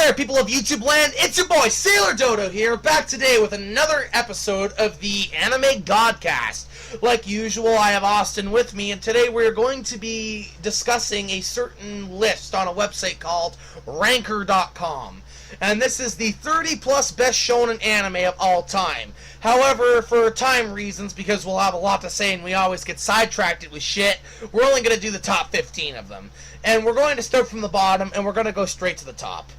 there, people of YouTube land, it's your boy Sailor Dodo here, back today with another episode of the Anime Godcast. Like usual, I have Austin with me, and today we're going to be discussing a certain list on a website called Ranker.com. And this is the 30 plus best shonen anime of all time. However, for time reasons, because we'll have a lot to say and we always get sidetracked with shit, we're only going to do the top 15 of them. And we're going to start from the bottom, and we're going to go straight to the top.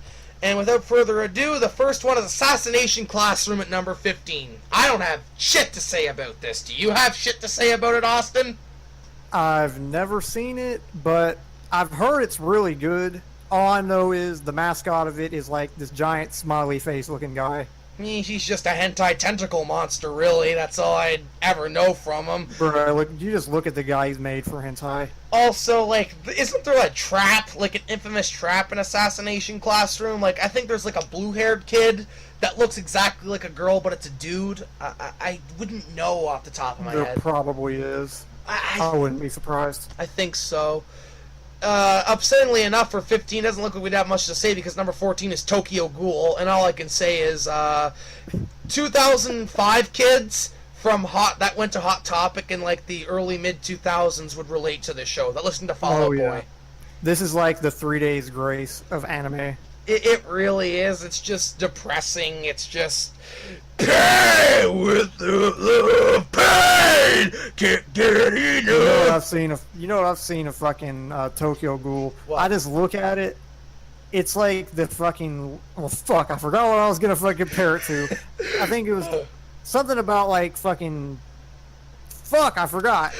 And without further ado, the first one is Assassination Classroom at number 15. I don't have shit to say about this. Do you have shit to say about it, Austin? I've never seen it, but I've heard it's really good. All I know is the mascot of it is like this giant smiley face looking guy. He's just a hentai tentacle monster, really. That's all I'd ever know from him. Bro, look, you just look at the guy he's made for hentai. Also, like, isn't there a trap, like an infamous trap in Assassination Classroom? Like, I think there's like a blue-haired kid that looks exactly like a girl, but it's a dude. I wouldn't know off the top of my head. There probably is. I wouldn't be surprised. I think so. Upsettingly enough, for 15, doesn't look like we'd have much to say because number 14 is Tokyo Ghoul, and all I can say is 2005 kids from that went to Hot Topic in like the early mid 2000s would relate to this show that listened to Fall Out Boy. This is like the 3 Days Grace of anime. It really is. It's just depressing. It's just pain with the pain. Can't get enough. You know what I've seen of fucking Tokyo Ghoul. What? I just look at it. It's like the fucking. Well, fuck! I forgot what I was gonna fucking compare it to. I think it was something about like fucking. Fuck! I forgot.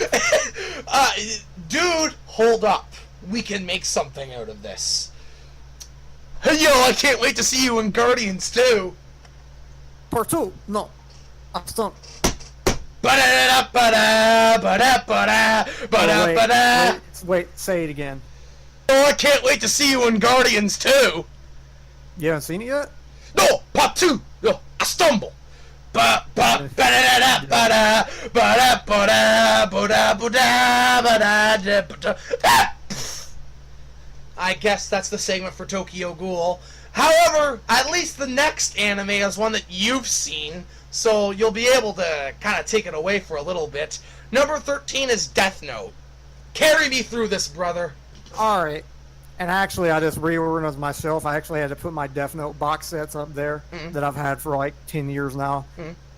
Dude, hold up. We can make something out of this. Hey, yo, I can't wait to see you in Guardians 2. Part 2? No. I'm stumped. Wait, say it again. Oh, I can't wait to see you in Guardians 2. You haven't seen it yet? No, part 2. No, I stumble. I guess that's the segment for Tokyo Ghoul. However, at least the next anime is one that you've seen, so you'll be able to kind of take it away for a little bit. Number 13 is Death Note. Carry me through this, brother. Alright. And actually, I just reorganized myself. I actually had to put my Death Note box sets up there that I've had for like 10 years now.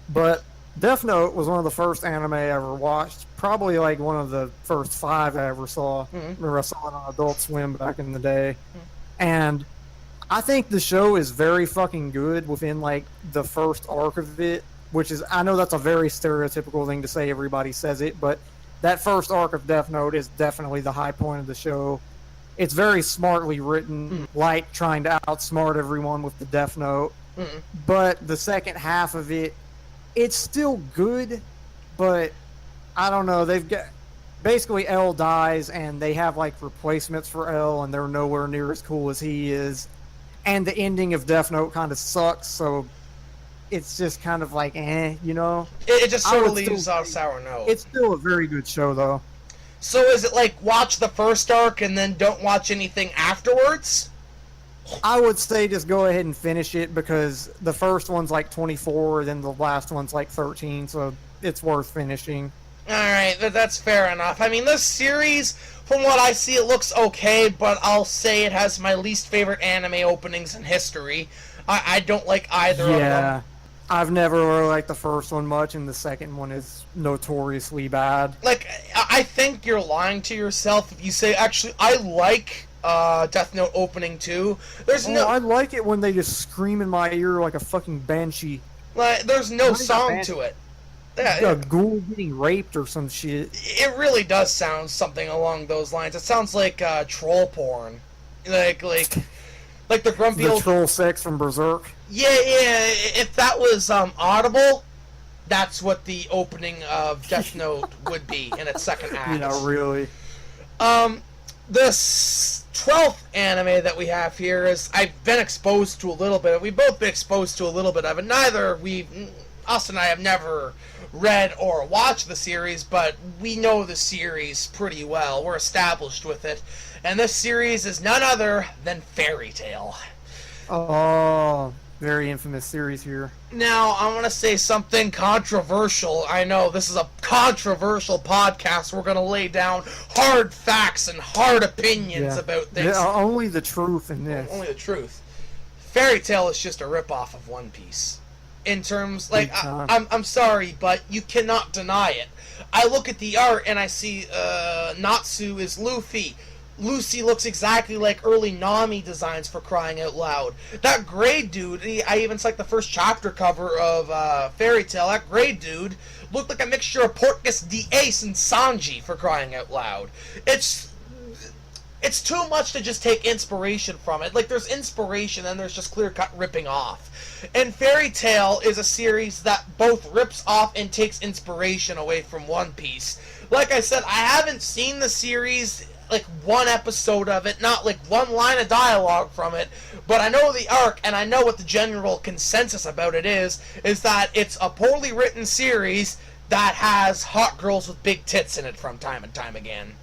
But Death Note was one of the first anime I ever watched. Probably like one of the first 5 I ever saw. Remember I saw it on Adult Swim back in the day. And I think the show is very fucking good within like the first arc of it, which is, I know that's a very stereotypical thing to say, everybody says it, but that first arc of Death Note is definitely the high point of the show. It's very smartly written, like trying to outsmart everyone with the Death Note. But the second half of it, it's still good, but I don't know. They've got basically L dies, and they have like replacements for L, and they're nowhere near as cool as he is. And the ending of Death Note kind of sucks, so it's just kind of like, you know. It just sort of leaves on a sour note. It's still a very good show, though. So is it like watch the first arc and then don't watch anything afterwards? I would say just go ahead and finish it because the first one's like 24, then the last one's like 13, so it's worth finishing. Alright, that's fair enough. I mean, this series, from what I see, it looks okay, but I'll say it has my least favorite anime openings in history. I don't like either of them. Yeah, I've never really liked the first one much, and the second one is notoriously bad. Like, I think you're lying to yourself if you say, actually, I like Death Note opening too. I like it when they just scream in my ear like a fucking banshee. Like, there's no song to it. Yeah, a ghoul getting raped or some shit. It really does sound something along those lines. It sounds like troll porn, like the grumpy old troll sex from Berserk. Yeah. If that was audible, that's what the opening of Death Note would be in its second act. Yeah, really. This 12th anime that we have here is I've been exposed to a little bit of. We've both been exposed to a little bit of it. Us and I have never read or watched the series, but we know the series pretty well. We're established with it. And this series is none other than Fairy Tail. Oh, very infamous series here. Now, I want to say something controversial. I know this is a controversial podcast. We're going to lay down hard facts and hard opinions about things. Yeah, only the truth in this. Only the truth. Fairy Tail is just a ripoff of One Piece. In terms, like, I'm sorry, but you cannot deny it. I look at the art and I see Natsu is Luffy. Lucy looks exactly like early Nami designs, for crying out loud. That gray dude, I even like the first chapter cover of Fairy Tail, that gray dude looked like a mixture of Portgas the Ace and Sanji, for crying out loud. It's too much to just take inspiration from it. Like, there's inspiration and there's just clear-cut ripping off. And Fairy Tail is a series that both rips off and takes inspiration away from One Piece. Like I said, I haven't seen the series, like one episode of it, not like one line of dialogue from it, but I know the arc and I know what the general consensus about it is that it's a poorly written series that has hot girls with big tits in it from time and time again.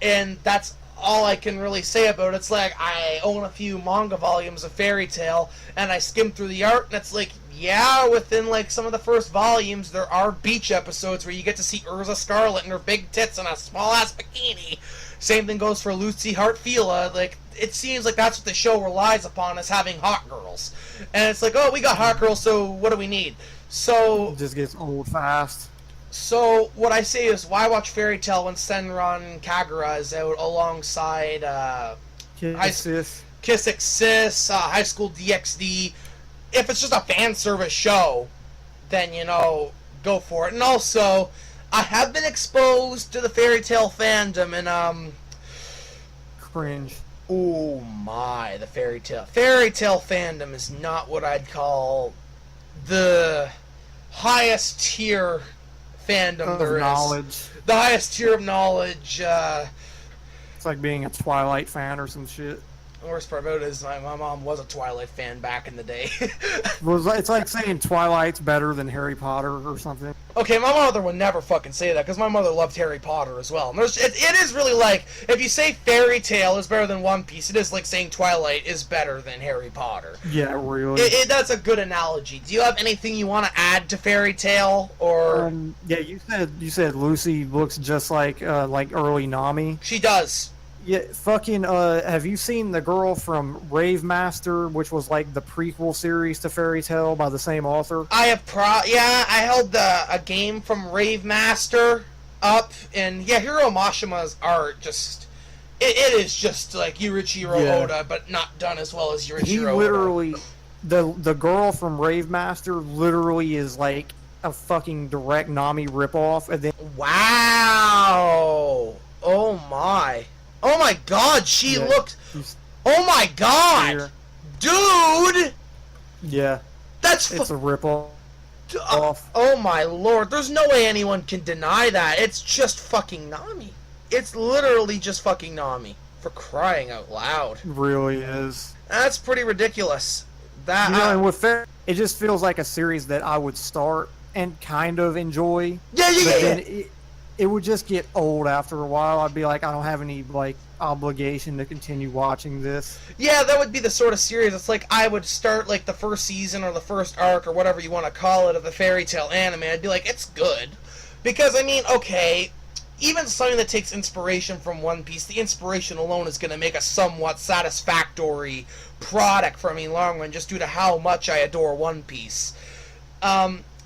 And that's all I can really say about it. It's like, I own a few manga volumes of Fairy Tail, and I skim through the art, and it's like, yeah, within like some of the first volumes, there are beach episodes where you get to see Urza Scarlet and her big tits in a small-ass bikini. Same thing goes for Lucy Hartfila. Like, it seems like that's what the show relies upon, is having hot girls. And it's like, oh, we got hot girls, so what do we need? So it just gets old fast. So what I say is, why watch Fairy Tail when Senran Kagura is out alongside Kiss Exist, High School DxD? If it's just a fan service show, then, you know, go for it. And also, I have been exposed to the Fairy Tail fandom, and cringe. Oh my, the Fairy Tail fandom is not what I'd call the highest tier fandom there is. Knowledge. The highest tier of knowledge. It's like being a Twilight fan or some shit. The worst part about it is my mom was a Twilight fan back in the day. It's like saying Twilight's better than Harry Potter or something. Okay, my mother would never fucking say that, because my mother loved Harry Potter as well. And it is really like, if you say Fairy Tail is better than One Piece, it is like saying Twilight is better than Harry Potter. Yeah, really. That's a good analogy. Do you have anything you want to add to Fairy Tail, or? Yeah, you said Lucy looks just like early Nami. She does. Yeah, fucking, have you seen the girl from Rave Master, which was like the prequel series to Fairy Tail by the same author? I held a game from Rave Master up, and yeah, Hiro Mashima's art just, it is just like Yurichiro Oda, but not done as well as Yurichiro Oda. Literally, the girl from Rave Master literally is like a fucking direct Nami ripoff, and then... Wow! Oh my. Oh my god, she looked... Oh my god! Dude! Yeah. It's a ripoff. Oh my lord, there's no way anyone can deny that. It's just fucking Nami. It's literally just fucking Nami. For crying out loud. It really is. That's pretty ridiculous. That, and with Fair, it just feels like a series that I would start and kind of enjoy. Yeah. Then it would just get old after a while. I'd be like, I don't have any like obligation to continue watching this. Yeah, that would be the sort of series. It's like I would start like the first season or the first arc or whatever you want to call it of the Fairy Tail anime. I'd be like, it's good. Because, I mean, okay, even something that takes inspiration from One Piece, the inspiration alone is going to make a somewhat satisfactory product for me in the long run, just due to how much I adore One Piece.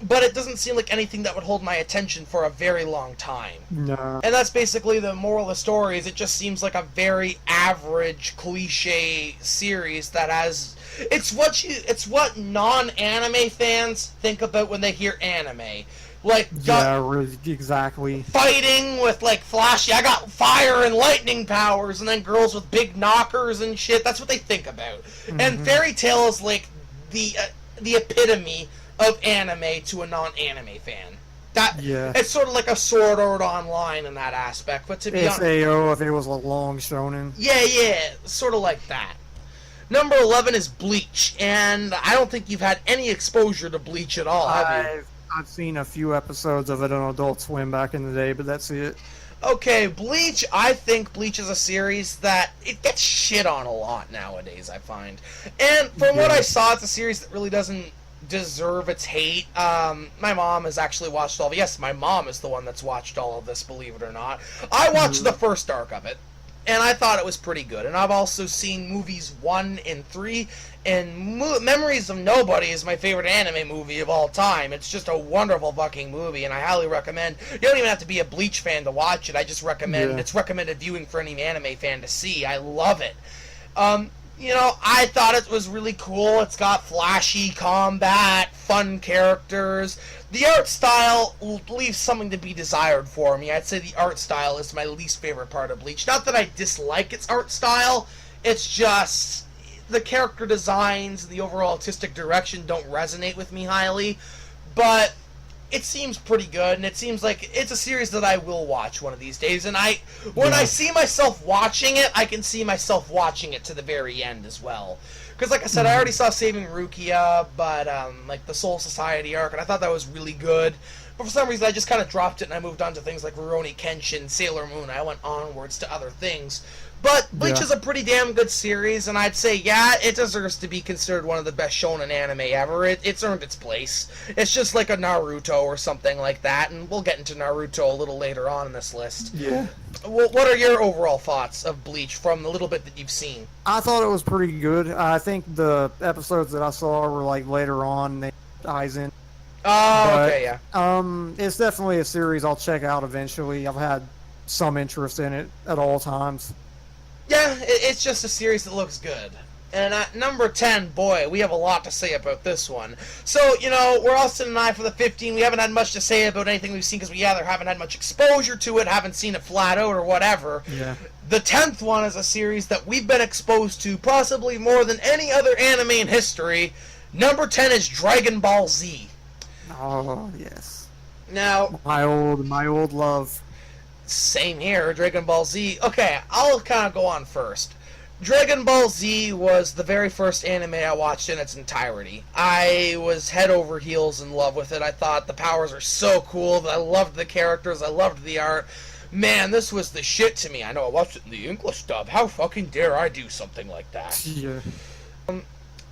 But it doesn't seem like anything that would hold my attention for a very long time. No. And that's basically the moral of the story, is it just seems like a very average, cliche series that has... It's what non-anime fans think about when they hear anime. Like, really, exactly. Fighting with, like, flashy, I got fire and lightning powers, and then girls with big knockers and shit. That's what they think about. Mm-hmm. And Fairy Tail is, like, the epitome of anime to a non-anime fan. It's sort of like a Sword Art Online in that aspect, but to be honest... SAO if it was a long shonen. Yeah, sort of like that. Number 11 is Bleach, and I don't think you've had any exposure to Bleach at all, have you? I've seen a few episodes of it on Adult Swim back in the day, but that's it. Okay, Bleach, I think Bleach is a series that it gets shit on a lot nowadays, I find. And from what I saw, it's a series that really doesn't deserve its hate. My mom has actually watched all of it. Yes, my mom is the one that's watched all of this, believe it or not. I watched the first arc of it, and I thought it was pretty good. And I've also seen movies 1 and 3, and Memories of Nobody is my favorite anime movie of all time. It's just a wonderful fucking movie, and I highly recommend. You don't even have to be a Bleach fan to watch it. I just recommend. It's recommended viewing for any anime fan to see. I love it. You know, I thought it was really cool. It's got flashy combat, fun characters. The art style leaves something to be desired for me. I'd say the art style is my least favorite part of Bleach. Not that I dislike its art style, it's just the character designs, the overall artistic direction don't resonate with me highly, but it seems pretty good, and it seems like it's a series that I will watch one of these days, and when I see myself watching it, I can see myself watching it to the very end as well. Because, like I said, I already saw Saving Rukia, but, like, the Soul Society arc, and I thought that was really good. But for some reason, I just kind of dropped it, and I moved on to things like Rurouni Kenshin, Sailor Moon. I went onwards to other things. But Bleach is a pretty damn good series, and I'd say, yeah, it deserves to be considered one of the best shonen anime ever. It's earned its place. It's just like a Naruto or something like that, and we'll get into Naruto a little later on in this list. Yeah. What are your overall thoughts of Bleach from the little bit that you've seen? I thought it was pretty good. I think the episodes that I saw were like later on. They ties in. Oh, okay, yeah. It's definitely a series I'll check out eventually. I've had some interest in it at all times. Yeah, it's just a series that looks good. And at number 10, boy, we have a lot to say about this one. So, you know, we're Austin and I for the 15. We haven't had much to say about anything we've seen because we either haven't had much exposure to it, haven't seen it flat out, or whatever. Yeah. The 10th one is a series that we've been exposed to possibly more than any other anime in history. Number 10 is Dragon Ball Z. Oh, yes. Now, my old love. Same here, Dragon Ball Z. Okay, I'll kind of go on first. Dragon Ball Z was the very first anime I watched in its entirety. I was head over heels in love with it. I thought the powers are so cool. I loved the characters. I loved the art. Man, this was the shit to me. I know I watched it in the English dub. How fucking dare I do something like that? Yeah.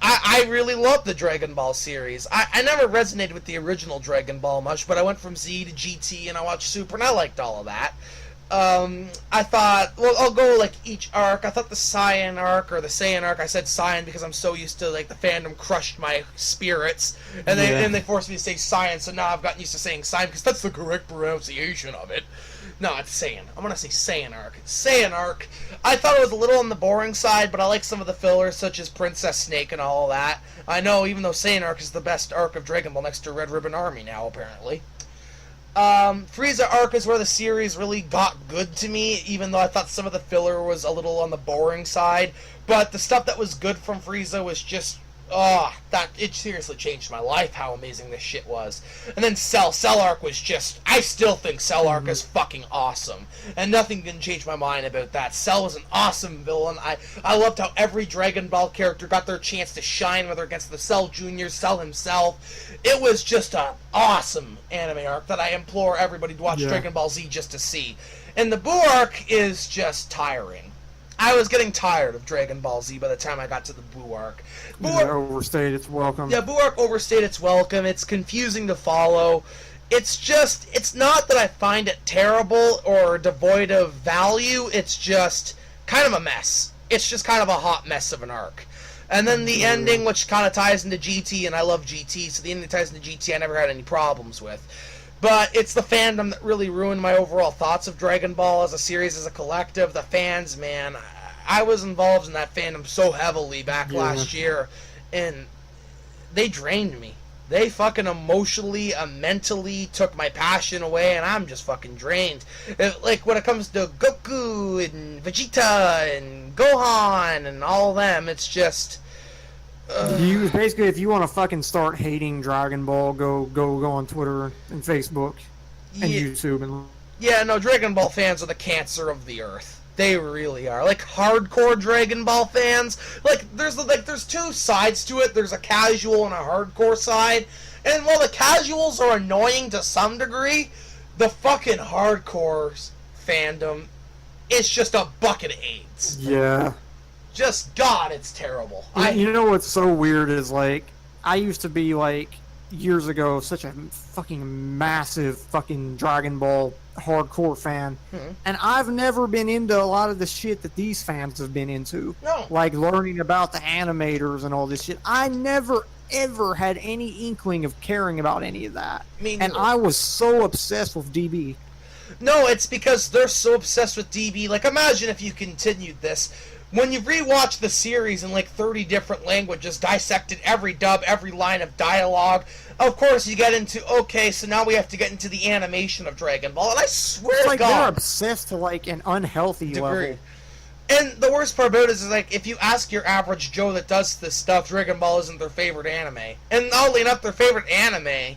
I really loved the Dragon Ball series. I never resonated with the original Dragon Ball much, but I went from Z to GT and I watched Super and I liked all of that. I thought, well, I'll go like each arc. I thought the Saiyan arc or the Saiyan arc, I said Saiyan because I'm so used to like the fandom crushed my spirits and they forced me to say Saiyan, so now I've gotten used to saying Saiyan because that's the correct pronunciation of it. No, it's Saiyan. I'm gonna say Saiyan arc. Saiyan arc. I thought it was a little on the boring side, but I like some of the fillers, such as Princess Snake and all that. I know, even though Saiyan arc is the best arc of Dragon Ball next to Red Ribbon Army now, apparently. Frieza arc is where the series really got good to me, even though I thought some of the filler was a little on the boring side. But the stuff that was good from Frieza was just, it seriously changed my life, how amazing this shit was. And then Cell arc was just, I still think Cell arc is fucking awesome. And nothing can change my mind about that. Cell was an awesome villain. I loved how every Dragon Ball character got their chance to shine, whether against the Cell Jr., Cell himself. It was just an awesome anime arc that I implore everybody to watch Dragon Ball Z just to see. And the Buu arc is just tiring. I was getting tired of Dragon Ball Z by the time I got to the Buu arc. Overstayed its welcome. Yeah, Buu arc overstayed its welcome. It's confusing to follow. It's not that I find it terrible or devoid of value. It's just kind of a mess. It's just kind of a hot mess of an arc. And then the ending, which kind of ties into GT, and I love GT, so the ending ties into GT I never had any problems with. But it's the fandom that really ruined my overall thoughts of Dragon Ball as a series, as a collective. The fans, man. I was involved in that fandom so heavily back last year, and they drained me. They fucking emotionally and mentally took my passion away, and I'm just fucking drained. Like, when it comes to Goku and Vegeta and Gohan and all of them, it's just... Basically, if you want to fucking start hating Dragon Ball, go on Twitter and Facebook and YouTube and. Yeah, no, Dragon Ball fans are the cancer of the earth. They really are. Like hardcore Dragon Ball fans. There's two sides to it. There's a casual and a hardcore side. And while the casuals are annoying to some degree, the fucking hardcores fandom, it's just a bucket of AIDS. Yeah. Just, God, it's terrible. You know what's so weird is, like, I used to be, like, years ago, such a fucking massive fucking Dragon Ball hardcore fan, and I've never been into a lot of the shit that these fans have been into. No. Like, learning about the animators and all this shit. I never, ever had any inkling of caring about any of that. And I was so obsessed with DB. No, it's because they're so obsessed with DB. Like, imagine if you continued this. When you rewatch the series in like 30 different languages, dissected every dub, every line of dialogue, of course you get into, okay, so now we have to get into the animation of Dragon Ball, and I swear to God, they're obsessed to like an unhealthy level. And the worst part about it is, like, if you ask your average Joe that does this stuff, Dragon Ball isn't their favorite anime. And oddly enough, their favorite anime, they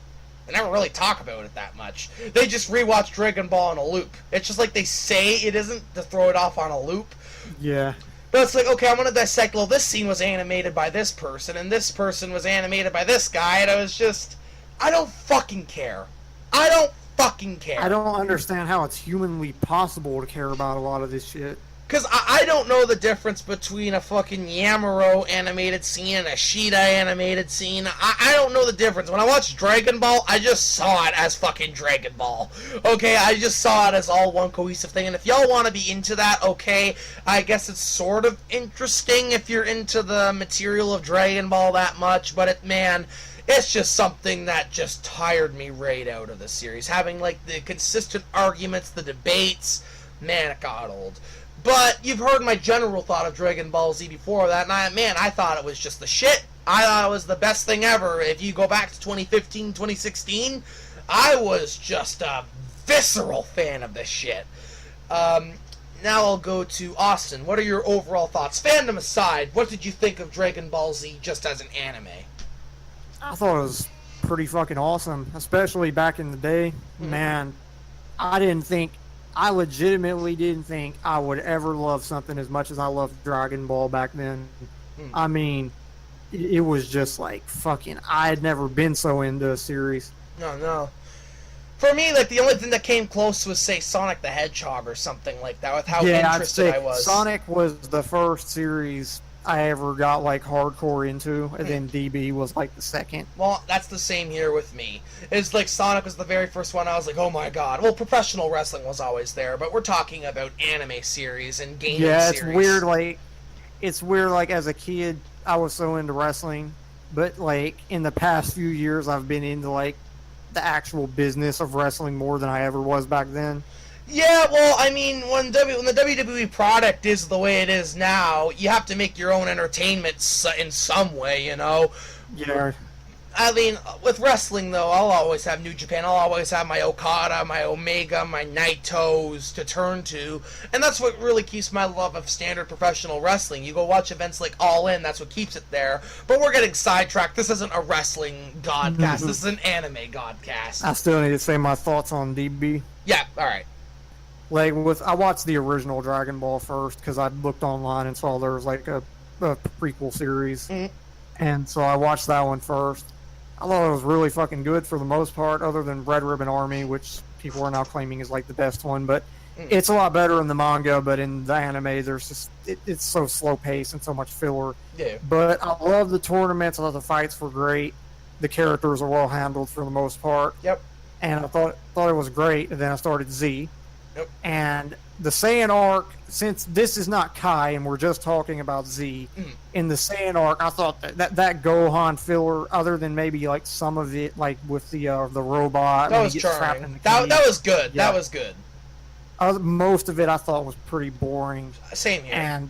never really talk about it that much. They just rewatch Dragon Ball on a loop. It's just like they say it isn't to throw it off on a loop. Yeah. But it's like, okay, I'm gonna dissect, well, this scene was animated by this person, and this person was animated by this guy, and I was just, I don't fucking care. I don't fucking care. I don't understand how it's humanly possible to care about a lot of this shit. Because I don't know the difference between a fucking Yamaro animated scene and a Sheeta animated scene. I don't know the difference. When I watched Dragon Ball, I just saw it as fucking Dragon Ball. Okay, I just saw it as all one cohesive thing. And if y'all want to be into that, okay, I guess it's sort of interesting if you're into the material of Dragon Ball that much. But man, it's just something that just tired me right out of the series. Having, like, the consistent arguments, the debates, man, it got old. But you've heard my general thought of Dragon Ball Z before that, and I thought it was just the shit. I thought it was the best thing ever. If you go back to 2015, 2016, I was just a visceral fan of this shit. Now I'll go to Austin. What are your overall thoughts? Fandom aside, what did you think of Dragon Ball Z just as an anime? I thought it was pretty fucking awesome, especially back in the day. Man, I legitimately didn't think I would ever love something as much as I loved Dragon Ball back then. I mean, it was just like fucking, I had never been so into a series. No. For me, like, the only thing that came close was, say, Sonic the Hedgehog or something like that, with how interested I was. Sonic was the first series I ever got, like, hardcore into, and then DB was, like, the second. Well, that's the same here with me. It's like Sonic was the very first one. I was like, oh my god. Well, professional wrestling was always there, but we're talking about anime series and gaming series. Yeah, it's weird, like, as a kid, I was so into wrestling, but, like, in the past few years, I've been into, like, the actual business of wrestling more than I ever was back then. Yeah, well, I mean, when the WWE product is the way it is now, you have to make your own entertainment in some way, you know? Yeah. I mean, with wrestling, though, I'll always have New Japan. I'll always have my Okada, my Omega, my Naitos to turn to. And that's what really keeps my love of standard professional wrestling. You go watch events like All In, that's what keeps it there. But we're getting sidetracked. This isn't a wrestling Godcast. This is an anime Godcast. I still need to say my thoughts on DB. Yeah, alright. Like, I watched the original Dragon Ball first because I looked online and saw there was, like, a prequel series. And so I watched that one first. I thought it was really fucking good for the most part, other than Red Ribbon Army, which people are now claiming is, like, the best one. But it's a lot better in the manga, but in the anime, there's just, it's so slow-paced and so much filler. Yeah. But I love the tournaments. I thought the fights were great. The characters are well handled for the most part. Yep. And I thought it was great. And then I started Z. Yep. And the Saiyan arc, since this is not Kai and we're just talking about Z, in the Saiyan arc, I thought that Gohan filler, other than maybe like some of it, like with the robot, that was charming. That was good. Yeah. That was good. Most of it I thought was pretty boring. Same here. And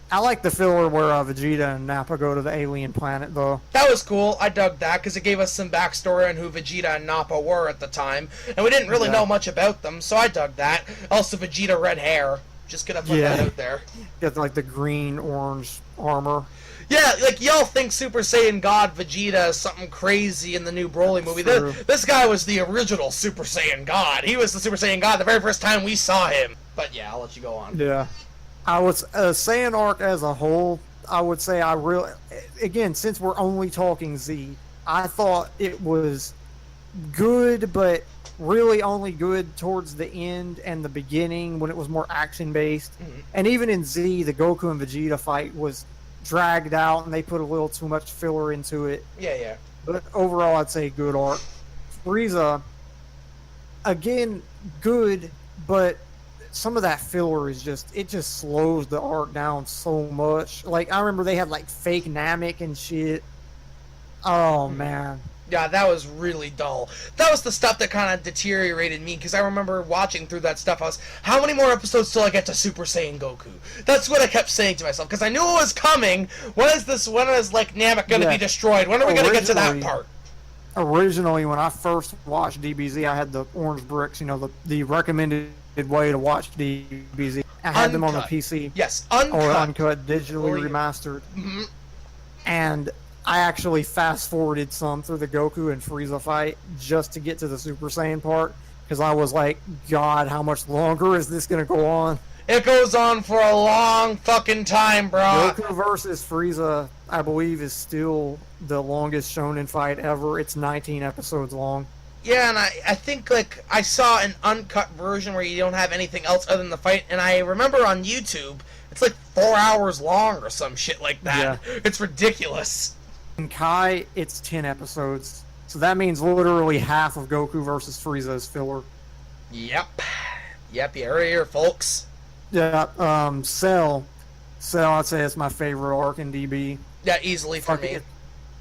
I like the filler where Vegeta and Nappa go to the alien planet, though. That was cool. I dug that, because it gave us some backstory on who Vegeta and Nappa were at the time, and we didn't really know much about them, so I dug that. Also, Vegeta red hair. Just gonna put that out there. Got, like, the green-orange armor. Yeah, like, y'all think Super Saiyan God Vegeta is something crazy in the new Broly movie. This guy was the original Super Saiyan God. He was the Super Saiyan God the very first time we saw him. But yeah, I'll let you go on. Yeah. I was Saiyan arc as a whole. I would say again, since we're only talking Z, I thought it was good, but really only good towards the end and the beginning when it was more action based. Mm-hmm. And even in Z, the Goku and Vegeta fight was dragged out, and they put a little too much filler into it. Yeah. But overall, I'd say good arc. Frieza, again, good, but some of that filler is just slows the arc down so much. Like, I remember they had like fake Namek and shit. Oh man. Yeah, that was really dull. That was the stuff that kind of deteriorated me, because I remember watching through that stuff. I was, how many more episodes till I get to Super Saiyan Goku? That's what I kept saying to myself, because I knew it was coming. When is like Namek going to be destroyed? When are we going to get to that part? Originally, when I first watched DBZ, I had the orange bricks, the recommended way to watch DBZ. I had them on the PC. Yes, uncut, digitally remastered. Mm-hmm. And I actually fast-forwarded some through the Goku and Frieza fight just to get to the Super Saiyan part, because I was like, God, how much longer is this going to go on? It goes on for a long fucking time, bro. Goku versus Frieza, I believe, is still the longest Shonen fight ever. It's 19 episodes long. Yeah, and I think, like, I saw an uncut version where you don't have anything else other than the fight, and I remember on YouTube, it's like 4 hours long or some shit like that. Yeah. It's ridiculous. In Kai, it's 10 episodes. So that means literally half of Goku versus Frieza is filler. Yep, you heard it here, folks. Yeah, Cell, I'd say it's my favorite arc in DB. Yeah, easily for me.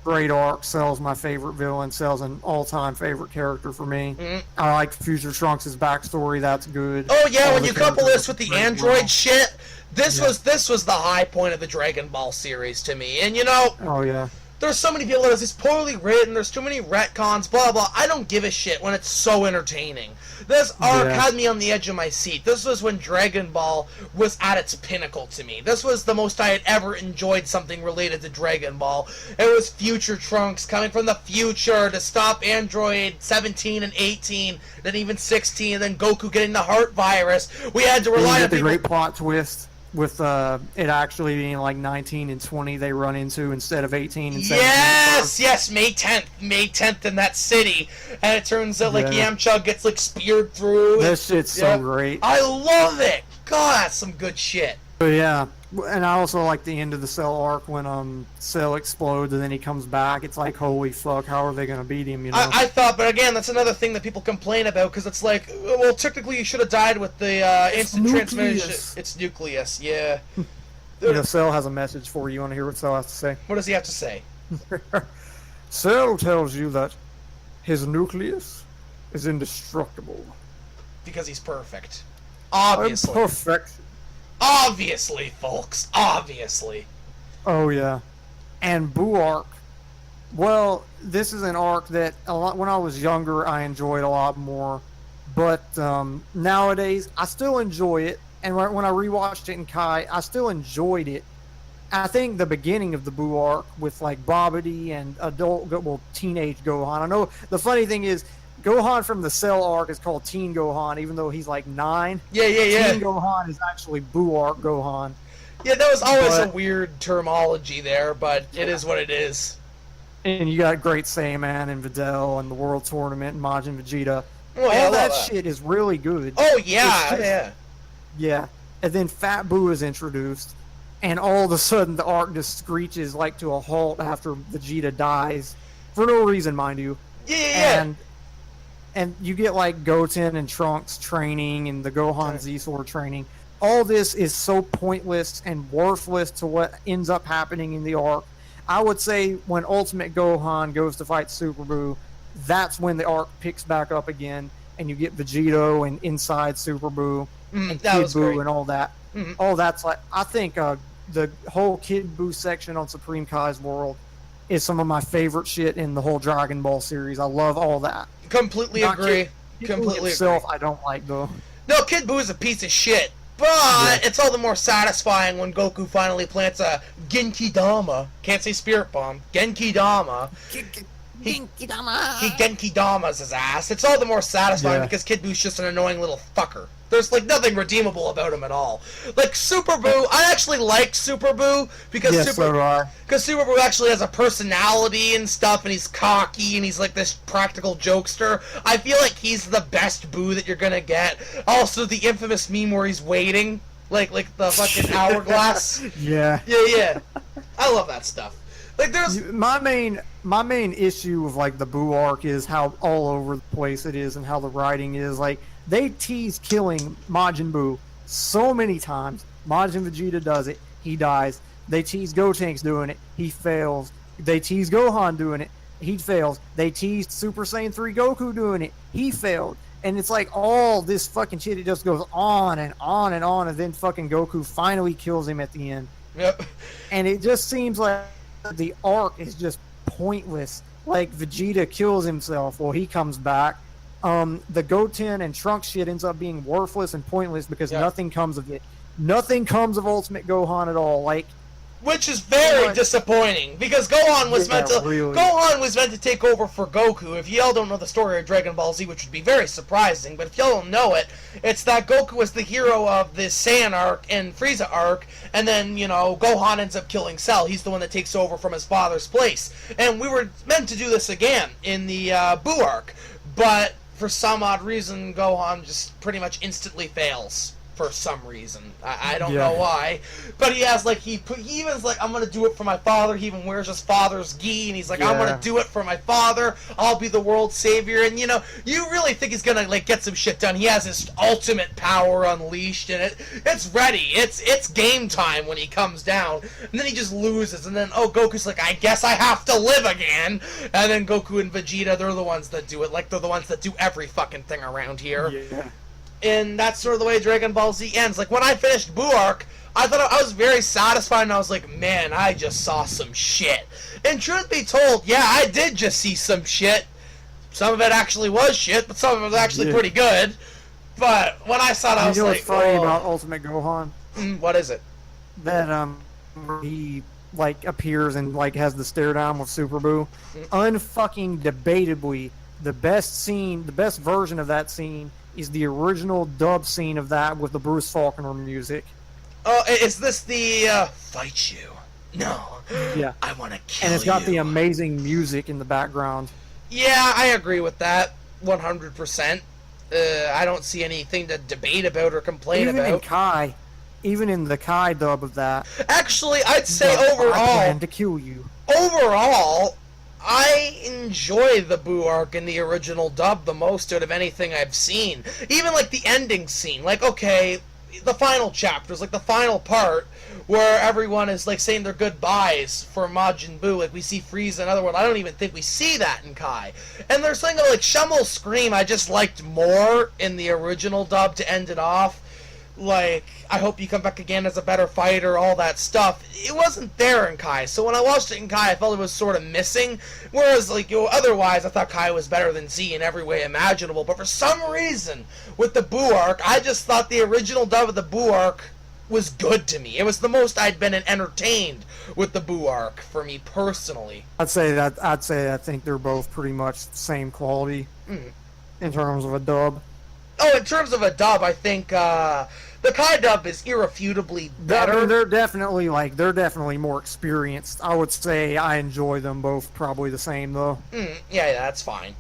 Great arc. Cell's my favorite villain. Cell's an all-time favorite character for me. Mm-hmm. I like Future Trunks' backstory. That's good. Oh yeah, when you couple this with the android shit, this was the high point of the Dragon Ball series to me. And oh yeah. There's so many people that it's poorly written, there's too many retcons, blah, blah. I don't give a shit when it's so entertaining. This arc had me on the edge of my seat. This was when Dragon Ball was at its pinnacle to me. This was the most I had ever enjoyed something related to Dragon Ball. It was Future Trunks coming from the future to stop Android 17 and 18, then even 16, and then Goku getting the heart virus. We had to rely on the great plot twist. With it actually being like 19 and 20 they run into instead of 18 and 17. Yes, May 10th in that city. And it turns out like Yamcha gets like speared through. This shit's so great. I love it. God, that's some good shit. But yeah, and I also like the end of the Cell arc when Cell explodes and then he comes back. It's like, holy fuck, how are they going to beat him, I thought, but again, that's another thing that people complain about, because it's like, well, technically you should have died with the instant transmission. It's Nucleus, yeah. Cell has a message for you. You want to hear what Cell has to say? What does he have to say? Cell tells you that his nucleus is indestructible. Because he's perfect. Obviously. Perfect. Obviously, folks. Obviously. Oh, yeah. And Boo arc. Well, this is an arc that when I was younger, I enjoyed a lot more. But nowadays, I still enjoy it. And when I rewatched it in Kai, I still enjoyed it. I think the beginning of the Boo arc with like Babidi and teenage Gohan. I know the funny thing is, Gohan from the Cell arc is called Teen Gohan, even though he's like 9. Yeah. Teen Gohan is actually Boo arc Gohan. Yeah, that was always a weird terminology there, but it is what it is. And you got Great Saiyaman and Videl and the World Tournament and Majin Vegeta. Oh, yeah, all that shit is really good. Oh, yeah, Yeah. And then Fat Boo is introduced, and all of a sudden the arc just screeches like to a halt after Vegeta dies. For no reason, mind you. Yeah. And you get like Goten and Trunks training and the Gohan Z-Sword training. All this is so pointless and worthless to what ends up happening in the arc. I would say when Ultimate Gohan goes to fight Super Boo, that's when the arc picks back up again, and you get Vegito and Inside Super Boo and Kid Boo and all that. Mm-hmm. All that's like, I think the whole Kid Boo section on Supreme Kai's World is some of my favorite shit in the whole Dragon Ball series. I love all that. Completely agree. Completely itself, I don't like though. No, Kid Buu is a piece of shit, but it's all the more satisfying when Goku finally plants a Genki Dama. Can't say Spirit Bomb. Genki Dama. he Genki Damas his ass. It's all the more satisfying because Kid Boo's just an annoying little fucker. There's like nothing redeemable about him at all. Like Super Boo, I actually like Super Boo because Super Boo actually has a personality and stuff, and he's cocky and he's like this practical jokester. I feel like he's the best Boo that you're gonna get. Also, the infamous meme where he's waiting, like the fucking hourglass. Yeah. I love that stuff. Like there's my main issue with like the Boo arc is how all over the place it is and how the writing is. Like they tease killing Majin Buu so many times. Majin Vegeta does it, he dies. They tease Gotenks doing it, he fails. They tease Gohan doing it, he fails. They teased Super Saiyan 3 Goku doing it, he failed. And it's like all this fucking shit, it just goes on and on and on, and then fucking Goku finally kills him at the end. Yep. And it just seems like the arc is just pointless. Like Vegeta kills himself, well, he comes back. The Goten and Trunks shit ends up being worthless and pointless because nothing comes of it. Nothing comes of Ultimate Gohan at all. Like, which is very disappointing because Gohan was meant to take over for Goku. If y'all don't know the story of Dragon Ball Z, which would be very surprising, but if y'all don't know it, it's that Goku was the hero of the Saiyan arc and Frieza arc, and then, you know, Gohan ends up killing Cell. He's the one that takes over from his father's place. And we were meant to do this again in the Buu arc, but for some odd reason, Gohan just pretty much instantly fails. For some reason. I don't know why. But he has, like, he even's like, I'm gonna do it for my father. He even wears his father's gi, and he's like, I'm gonna do it for my father. I'll be the world savior. And, you know, you really think he's gonna, like, get some shit done. He has his ultimate power unleashed, and it's ready. It's game time when he comes down. And then he just loses, and then, Goku's like, I guess I have to live again. And then Goku and Vegeta, they're the ones that do it. Like, they're the ones that do every fucking thing around here. Yeah. And that's sort of the way Dragon Ball Z ends. Like, when I finished Buu arc, I thought I was very satisfied, and I was like, man, I just saw some shit. And truth be told, yeah, I did just see some shit. Some of it actually was shit, but some of it was actually pretty good. But when I saw it, I was like, what's funny about Ultimate Gohan? What is it? That, he, like, appears and, like, has the stare down with Super Buu. Unfucking debatably, the best version of that scene is the original dub scene of that with the Bruce Faulkner music. Oh, is this the, fight you? No. Yeah. I want to kill you. And it's got the amazing music in the background. Yeah, I agree with that 100%. I don't see anything to debate about or complain about. Even in the Kai dub of that. Actually, I'd say overall, I plan to kill you. Overall, I enjoy the Buu arc in the original dub the most out of anything I've seen. Even, like, the ending scene. Like, okay, the final chapters, like, the final part, where everyone is, like, saying their goodbyes for Majin Buu. Like, we see Frieza and other one. I don't even think we see that in Kai. And there's something like Shummel's Scream I just liked more in the original dub to end it off. Like, I hope you come back again as a better fighter, all that stuff. It wasn't there in Kai, so when I watched it in Kai, I felt it was sort of missing. Whereas, like, otherwise, I thought Kai was better than Z in every way imaginable. But for some reason, with the Buu arc, I just thought the original dub of the Buu arc was good to me. It was the most I'd been entertained with the Buu arc, for me personally. I think they're both pretty much the same quality in terms of a dub. Oh, in terms of a dub, I think the Kai dub is irrefutably better. I mean, they're definitely more experienced. I would say I enjoy them both probably the same, though. Yeah, that's fine.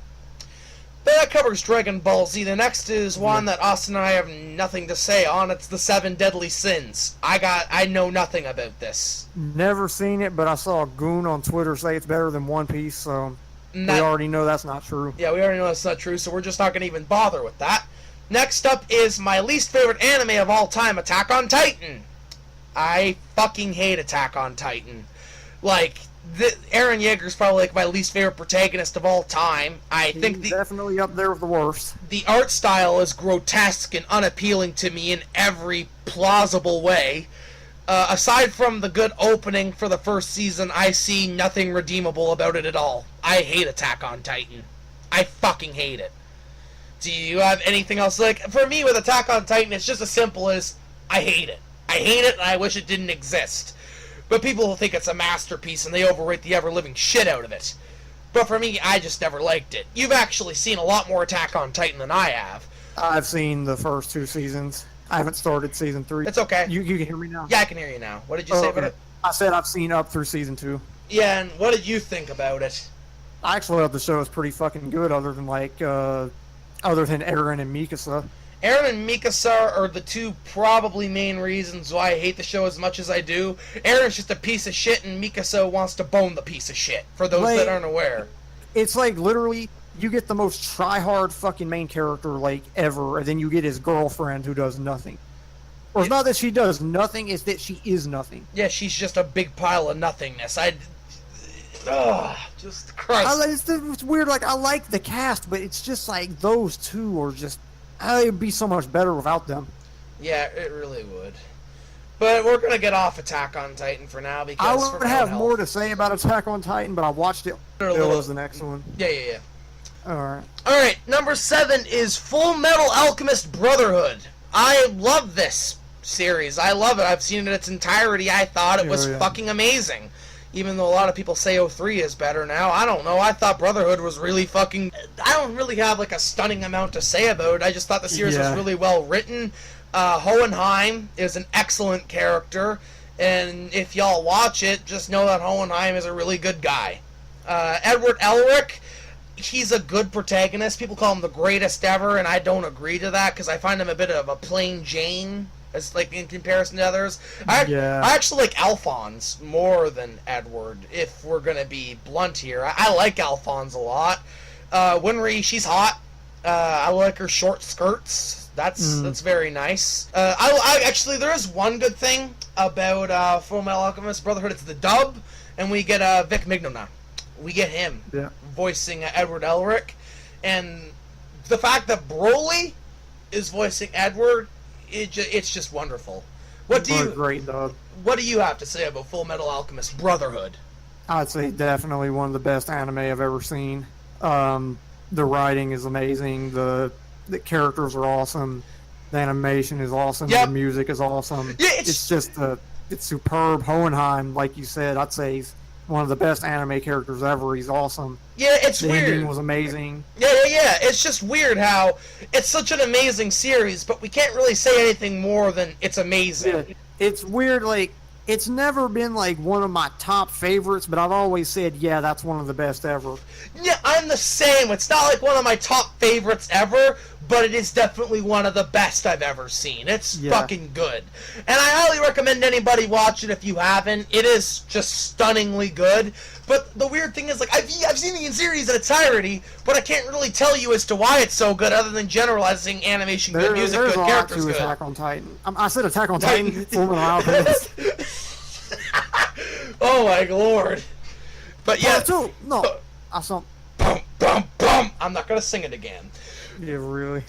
But that covers Dragon Ball Z. The next is one that Austin and I have nothing to say on. It's the 7 Deadly Sins. I know nothing about this. Never seen it, but I saw a goon on Twitter say it's better than One Piece, so we already know that's not true. Yeah, we already know that's not true, so we're just not going to even bother with that. Next up is my least favorite anime of all time, Attack on Titan. I fucking hate Attack on Titan. Like, Eren Yeager's probably like my least favorite protagonist of all time. He's definitely up there with the worst. The art style is grotesque and unappealing to me in every plausible way. Aside from the good opening for the first season, I see nothing redeemable about it at all. I hate Attack on Titan. I fucking hate it. Do you have anything else? Like, for me with Attack on Titan, it's just as simple as, I hate it. I hate it and I wish it didn't exist. But people think it's a masterpiece and they overrate the ever-living shit out of it. But for me, I just never liked it. You've actually seen a lot more Attack on Titan than I have. I've seen the first 2 seasons. I haven't started season 3. It's okay. You can hear me now? Yeah, I can hear you now. What did you say about it? I said I've seen up through season 2. Yeah, and what did you think about it? I actually thought the show was pretty fucking good, other than Eren and Mikasa. Eren and Mikasa are the two probably main reasons why I hate the show as much as I do. Eren's just a piece of shit, and Mikasa wants to bone the piece of shit, for those that aren't aware. It's like, literally, you get the most try-hard fucking main character, like, ever, and then you get his girlfriend who does nothing. Or it's not that she does nothing, it's that she is nothing. Yeah, she's just a big pile of nothingness. Just Christ. It's weird, like, I like the cast, but it's just like, those two are just... it'd be so much better without them. Yeah, it really would. But we're going to get off Attack on Titan for now, because... I would have more to say about Attack on Titan, but I watched it. It was the next one. Yeah. Alright, number 7 is Full Metal Alchemist Brotherhood. I love this series. I love it. I've seen it in its entirety. I thought it was fucking amazing. Even though a lot of people say 03 is better now. I don't know. I thought Brotherhood was really fucking... I don't really have, like, a stunning amount to say about it. I just thought the series was really well written. Hohenheim is an excellent character. And if y'all watch it, just know that Hohenheim is a really good guy. Edward Elric, he's a good protagonist. People call him the greatest ever, and I don't agree to that, because I find him a bit of a plain Jane, as like in comparison to others. I actually like Alphonse more than Edward, if we're gonna be blunt here. I like Alphonse a lot. Winry, she's hot. I like her short skirts. That's very nice. I actually, there is one good thing about Full Metal Alchemist Brotherhood. It's the dub, and we get Vic Mignogna. We get him voicing Edward Elric, and the fact that Broly is voicing Edward, it's just wonderful. What do you have to say about Full Metal Alchemist Brotherhood? I'd say definitely one of the best anime I've ever seen. The writing is amazing. The characters are awesome. The animation is awesome. The music is awesome. Yeah, it's just it's superb. Hohenheim, like you said, I'd say he's one of the best anime characters ever. He's awesome. Yeah, it's weird. The ending was amazing. Yeah. It's just weird how it's such an amazing series, but we can't really say anything more than it's amazing. Yeah, it's weird, like, it's never been, like, one of my top favorites, but I've always said, yeah, that's one of the best ever. Yeah, I'm the same. It's not, like, one of my top favorites ever, but it is definitely one of the best I've ever seen. It's fucking good. And I highly recommend anybody watch it if you haven't. It is just stunningly good. But the weird thing is, like, I've seen the series in its entirety, but I can't really tell you as to why it's so good, other than generalizing animation, good music, good characters, good. Attack on Titan. I said Attack on Titan. Full Metal Alchemist. Oh my lord! But yeah, I saw. Bum bum bum. I'm not gonna sing it again. Yeah, really.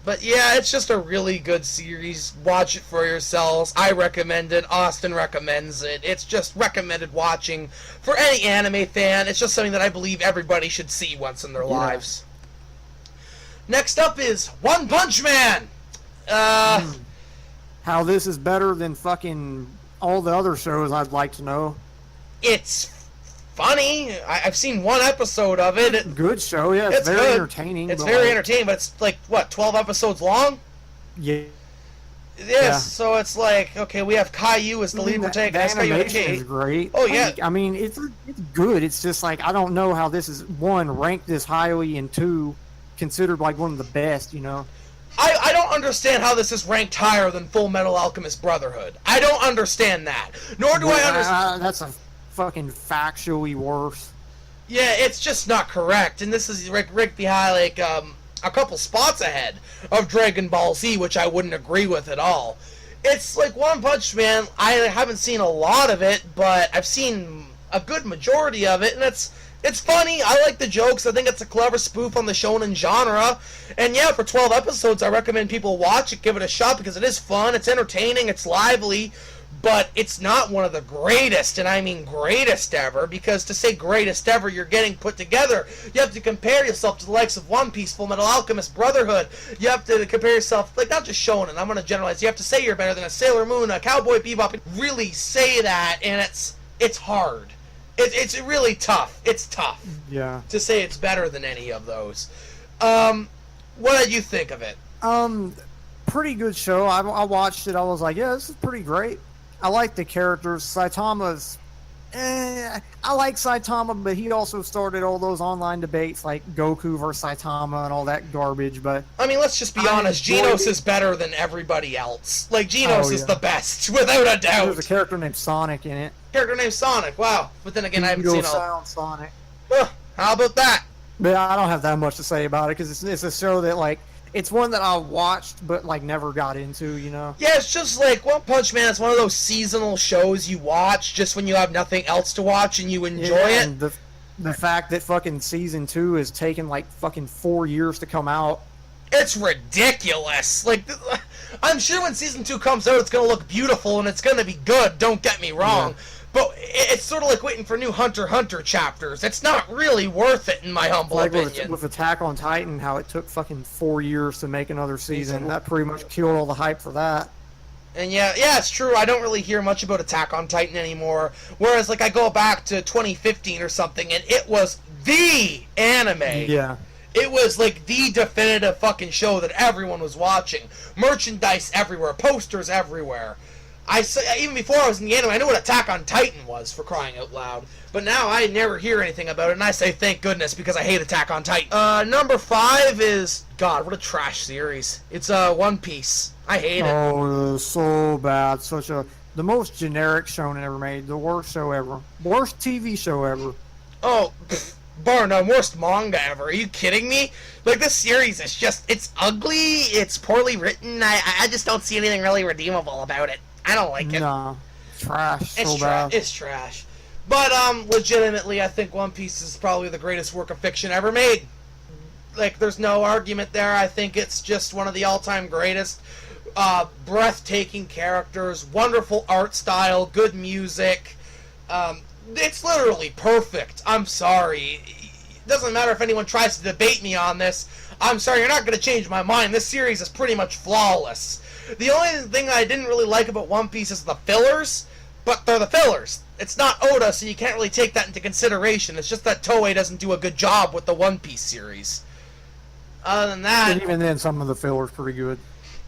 But yeah, it's just a really good series. Watch it for yourselves. I recommend it. Austin recommends it. It's just recommended watching for any anime fan. It's just something that I believe everybody should see once in their lives. Next up is One Punch Man. How this is better than fucking all the other shows, I'd like to know. It's funny. I've seen one episode of it. Good show, yeah. It's very entertaining. It's very entertaining, but it's like, what, 12 episodes long? Yeah. Yes, so it's like, okay, we have Caillou as the lead protagonist. The animation is great. Oh, yeah. I mean, it's good. It's just like, I don't know how this is, one, ranked this highly, and two, considered like one of the best, you know? I don't understand how this is ranked higher than Full Metal Alchemist Brotherhood. I don't understand that. Nor do I understand... That's a fucking factually worse. Yeah, it's just not correct. And this is ranked behind, like, a couple spots ahead of Dragon Ball Z, which I wouldn't agree with at all. It's like One Punch Man. I haven't seen a lot of it, but I've seen a good majority of it, and it's funny. I like the jokes. I think it's a clever spoof on the shonen genre. And yeah, for 12 episodes, I recommend people watch it, give it a shot, because it is fun, it's entertaining, it's lively, but it's not one of the greatest, and I mean greatest ever, because to say greatest ever, you're getting put together. You have to compare yourself to the likes of One Piece, Full Metal Alchemist, Brotherhood. You have to compare yourself, like, not just shonen, I'm going to generalize. You have to say you're better than a Sailor Moon, a Cowboy Bebop, and really say that, and it's hard. It's really tough. It's tough. Yeah. To say it's better than any of those. What did you think of it? Pretty good show. I watched it. I was like, yeah, this is pretty great. I like the characters. Saitama's... I like Saitama, but he also started all those online debates like Goku versus Saitama and all that garbage. But I mean, let's just be honest. Genos is better than everybody else. Like, Genos is the best, without a doubt. There's a character named Sonic in it. Character named Sonic, wow. But then again, I haven't seen all... Sonic. Well, how about that? But I don't have that much to say about it, because it's a show that, like, it's one that I watched, but, like, never got into, you know? Yeah, it's just like One Punch Man. It's one of those seasonal shows you watch just when you have nothing else to watch and you enjoy it. And the fact that fucking season 2 is taking, like, fucking 4 years to come out. It's ridiculous. Like, I'm sure when season 2 comes out, it's going to look beautiful and it's going to be good. Don't get me wrong. Yeah. But it's sort of like waiting for new Hunter x Hunter chapters. It's not really worth it, in my humble opinion. With Attack on Titan, how it took fucking 4 years to make another season. That pretty much killed all the hype for that. And yeah, it's true. I don't really hear much about Attack on Titan anymore. Whereas, like, I go back to 2015 or something, and it was the anime. Yeah. It was, like, the definitive fucking show that everyone was watching. Merchandise everywhere. Posters everywhere. Even before I was in the anime, I knew what Attack on Titan was, for crying out loud. But now I never hear anything about it, and I say thank goodness, because I hate Attack on Titan. Number 5 is... God, what a trash series. It's One Piece. I hate it. Oh, so bad. The most generic shonen ever made. The worst show ever. Worst TV show ever. Oh, bar none. Worst manga ever. Are you kidding me? Like, this series is just... It's ugly. It's poorly written. I just don't see anything really redeemable about it. I don't like it. No. Trash. It's trash. But, legitimately, I think One Piece is probably the greatest work of fiction ever made. Like, there's no argument there. I think it's just one of the all-time greatest. Breathtaking characters, wonderful art style, good music. It's literally perfect. I'm sorry. It doesn't matter if anyone tries to debate me on this. I'm sorry, you're not going to change my mind. This series is pretty much flawless. The only thing I didn't really like about One Piece is the fillers, but they're the fillers. It's not Oda, so you can't really take that into consideration. It's just that Toei doesn't do a good job with the One Piece series. Other than that... And even then, some of the fillers pretty good.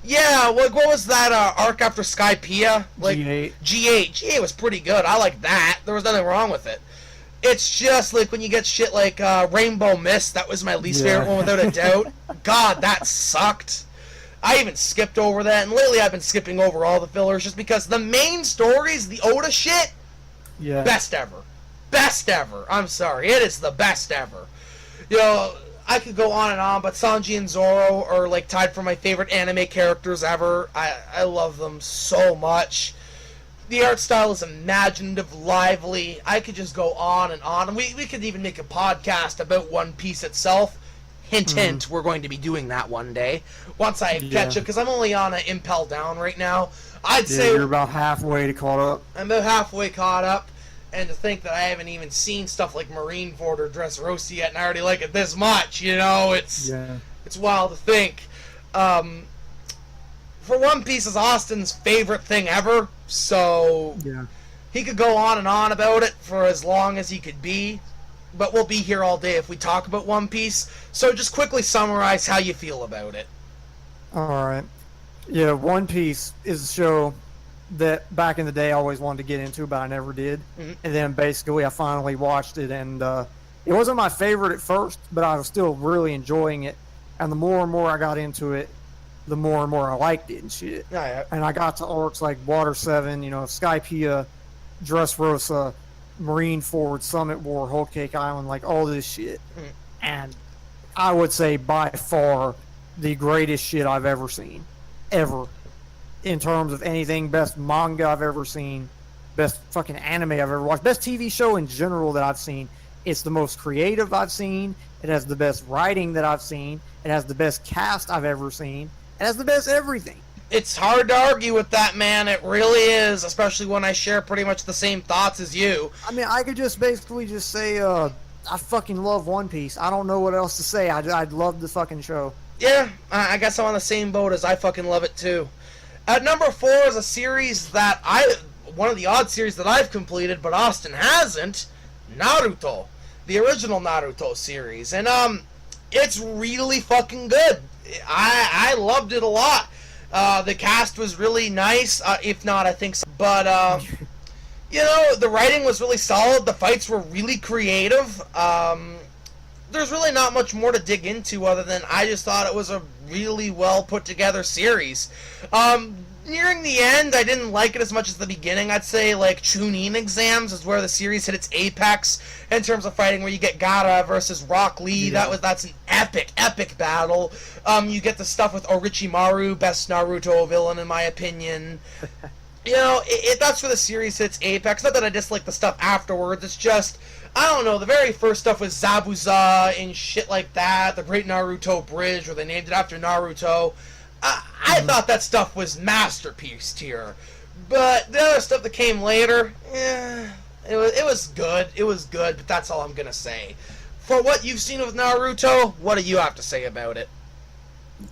Yeah, like, what was that arc after Skypiea? Like, G8. G8 was pretty good. I like that. There was nothing wrong with it. It's just like when you get shit like Rainbow Mist. That was my least favorite one, without a doubt. God, that sucked. I even skipped over that, and lately I've been skipping over all the fillers just because the main stories, the Oda shit, best ever. Best ever. I'm sorry. It is the best ever. You know, I could go on and on, but Sanji and Zoro are, like, tied for my favorite anime characters ever. I love them so much. The art style is imaginative, lively. I could just go on, and we could even make a podcast about One Piece itself. Hint, hint, we're going to be doing that one day. Once I catch up, because I'm only on an Impel Down right now. I'd say... you're about halfway caught up. I'm about halfway caught up. And to think that I haven't even seen stuff like Marineford or Dressrosa yet, and I already like it this much, you know? It's wild to think. For One Piece is Austin's favorite thing ever, so... he could go on and on about it for as long as he could be. But we'll be here all day if we talk about One Piece. So just quickly summarize how you feel about it. Alright. Yeah, One Piece is a show that back in the day I always wanted to get into, but I never did. And then basically I finally watched it, and it wasn't my favorite at first, but I was still really enjoying it. And the more and more I got into it, the more and more I liked it and shit. And I got to arcs like Water 7, you know, Skypiea, Dressrosa, Marineford, Summit War, Whole Cake Island, like all this shit. And I would say by far the greatest shit I've ever seen. Ever. In terms of anything, best manga I've ever seen, best fucking anime I've ever watched, best TV show in general that I've seen. It's the most creative I've seen. It has the best writing that I've seen. It has the best cast I've ever seen. It has the best everything. It's hard to argue with that, man. It really is, especially when I share pretty much the same thoughts as you. I mean, I could just basically just say, I fucking love One Piece. I don't know what else to say. I'd love the fucking show. Yeah, I guess I'm on the same boat as I fucking love it too. At number 4 is a series that one of the odd series that I've completed, but Austin hasn't. Naruto, the original Naruto series, and it's really fucking good. I loved it a lot. The cast was really nice, if not, I think so. But the writing was really solid. The fights were really creative. There's really not much more to dig into other than I just thought it was a really well put together series. Nearing the end, I didn't like it as much as the beginning. I'd say like Chunin exams is where the series hit its apex in terms of fighting, where you get Gaara versus Rock Lee. Yeah. That's an epic battle. You get the stuff with Orochimaru, best Naruto villain in my opinion. That's where the series hits apex. Not that I dislike the stuff afterwards. It's just, I don't know, the very first stuff with Zabuza and shit like that, the Great Naruto Bridge, where they named it after Naruto. I thought that stuff was masterpiece tier. But the other stuff that came later, it was good. It was good, but that's all I'm going to say. For what you've seen with Naruto, what do you have to say about it?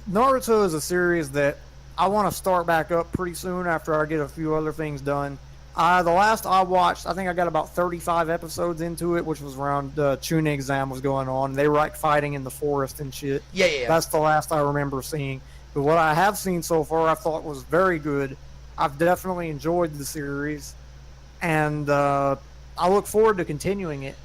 Naruto is a series that I want to start back up pretty soon after I get a few other things done. The last I watched, I think I got about 35 episodes into it, which was around the Chunin exam was going on. They were like fighting in the forest and shit. Yeah. That's the last I remember seeing. But what I have seen so far, I thought was very good. I've definitely enjoyed the series, and I look forward to continuing it.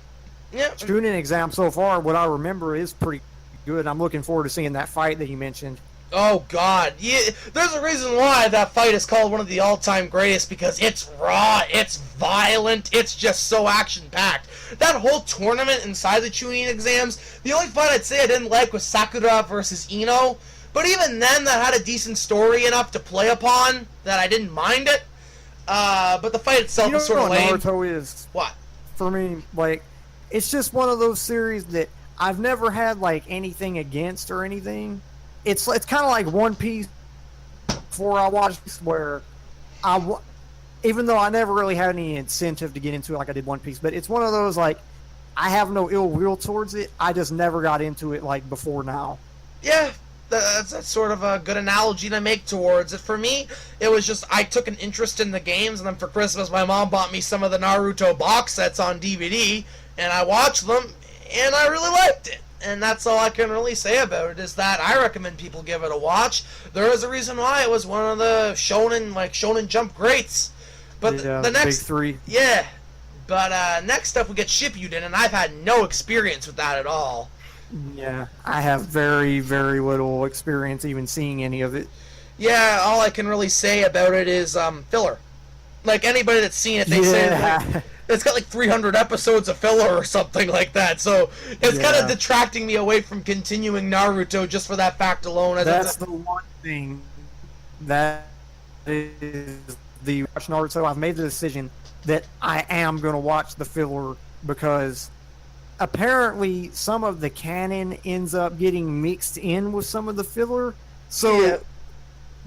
Yeah. Chunin exam so far, what I remember is pretty good. I'm looking forward to seeing that fight that you mentioned. Oh God, yeah. There's a reason why that fight is called one of the all-time greatest, because it's raw, it's violent, it's just so action-packed. That whole tournament inside the Chunin exams, the only fight I'd say I didn't like was Sakura versus Ino. But even then, that had a decent story enough to play upon that I didn't mind it. But the fight itself was sort of lame. Naruto is, what? For me, like, it's just one of those series that I've never had like anything against or anything. It's kind of like One Piece before I watched this, where even though I never really had any incentive to get into it like I did One Piece, but it's one of those like I have no ill will towards it. I just never got into it like before now. Yeah. That's sort of a good analogy to make towards it. For me, it was just I took an interest in the games, and then for Christmas my mom bought me some of the Naruto box sets on DVD, and I watched them, and I really liked it. And that's all I can really say about it, is that I recommend people give it a watch. There is a reason why it was one of the Shonen Jump greats. But the next big three. Yeah. But next up we get Shippuden, and I've had no experience with that at all. Yeah, I have very, very little experience even seeing any of it. Yeah, all I can really say about it is filler. Like, anybody that's seen it, they say it's got like 300 episodes of filler or something like that. So it's kind of detracting me away from continuing Naruto just for that fact alone. That's the one thing that is the watch Naruto. I've made the decision that I am going to watch the filler, because apparently some of the canon ends up getting mixed in with some of the filler, so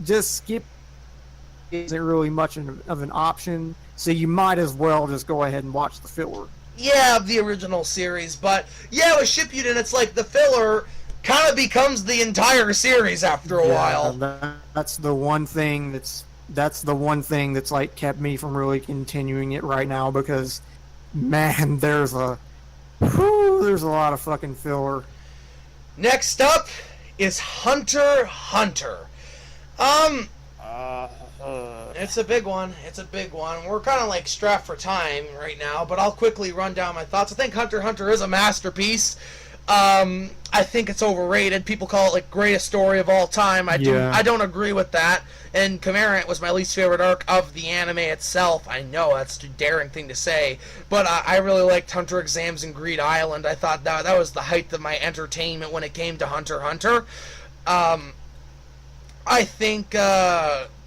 just skip isn't really much of an option, so you might as well just go ahead and watch the filler. Yeah, the original series, but yeah, with Shippuden, it's like the filler kind of becomes the entire series after a while. That's the one thing that's like kept me from really continuing it right now, because man, there's a lot of fucking filler. Next up is Hunter x Hunter. It's a big one. We're kind of like strapped for time right now, but I'll quickly run down my thoughts. I think Hunter x Hunter is a masterpiece. I think it's overrated. People call it like greatest story of all time. I don't agree with that. And Commandant was my least favorite arc of the anime itself. I know that's a daring thing to say, but I really liked Hunter Exams and Greed Island. I thought that was the height of my entertainment when it came to Hunter x Hunter. I think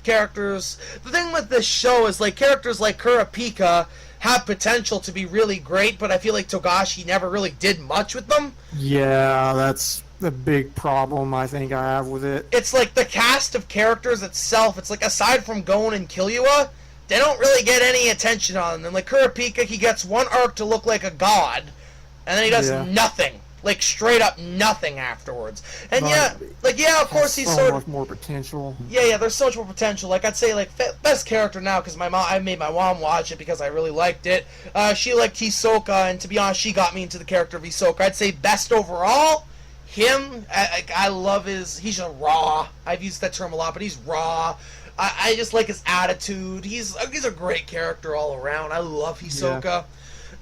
characters. The thing with this show is like characters like Kurapika have potential to be really great, but I feel like Togashi never really did much with them. Yeah, that's the big problem I think I have with it. It's like the cast of characters itself, it's like aside from Gon and Killua, they don't really get any attention on them. Like Kurapika, he gets one arc to look like a god, and then he does nothing Like, straight up nothing afterwards. And But of course he's so much more potential. Yeah, there's so much more potential. Like, I'd say, like, best character now, because I made my mom watch it because I really liked it. She liked Hisoka, and to be honest, she got me into the character of Hisoka. I'd say best overall, him. I love he's just raw. I've used that term a lot, but he's raw. I just like his attitude. He's a great character all around. I love Hisoka.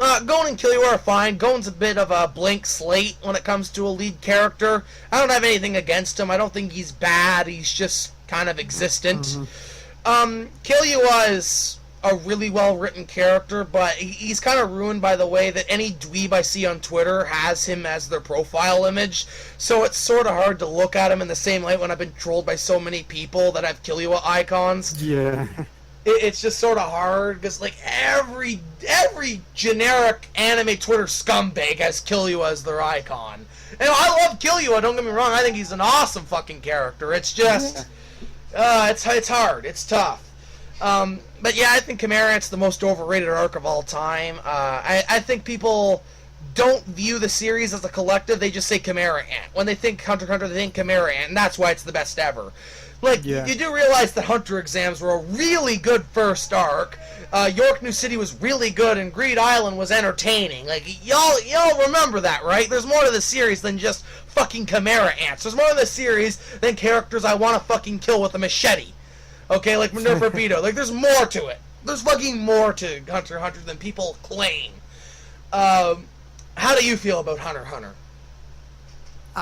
Yeah. Gon and Killua are fine. Gon's a bit of a blank slate when it comes to a lead character. I don't have anything against him. I don't think he's bad. He's just kind of existent. Mm-hmm. Killua is a really well-written character, but he's kind of ruined by the way that any dweeb I see on Twitter has him as their profile image. So it's sort of hard to look at him in the same light when I've been trolled by so many people that have Killua icons. Yeah. It's just sort of hard because, like, every generic anime Twitter scumbag has Killua as their icon. And I love Killua, don't get me wrong. I think he's an awesome fucking character. It's just, it's hard. It's tough. But yeah, I think Chimera Ant's the most overrated arc of all time. I think people don't view the series as a collective. They just say Chimera Ant. When they think Hunter x Hunter, they think Chimera Ant, and that's why it's the best ever. Like, you do realize that Hunter exams were a really good first arc. York New City was really good, and Greed Island was entertaining. Like, y'all remember that, right? There's more to the series than just fucking Chimera Ants. There's more to the series than characters I want to fucking kill with a machete. Okay, like Minerva Beto. Like, there's more to it. There's fucking more to Hunter x Hunter than people claim. How do you feel about Hunter x Hunter?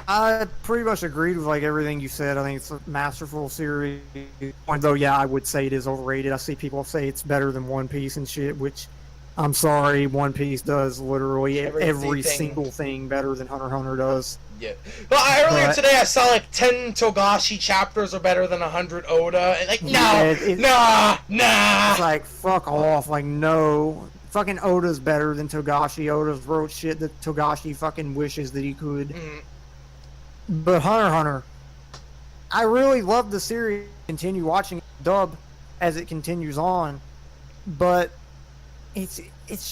I pretty much agreed with like everything you said. I think it's a masterful series. Though, yeah, I would say it is overrated. I see people say it's better than One Piece and shit, which I'm sorry, One Piece does literally every single thing better than Hunter x Hunter does. Yeah. Well, earlier today I saw like 10 Togashi chapters are better than 100 Oda. And like, nah. It's like, fuck off. Like, no. Fucking Oda's better than Togashi. Oda's wrote shit that Togashi fucking wishes that he could. Mm. But Hunter x Hunter, I really love the series. Continue watching it dub as it continues on, but it's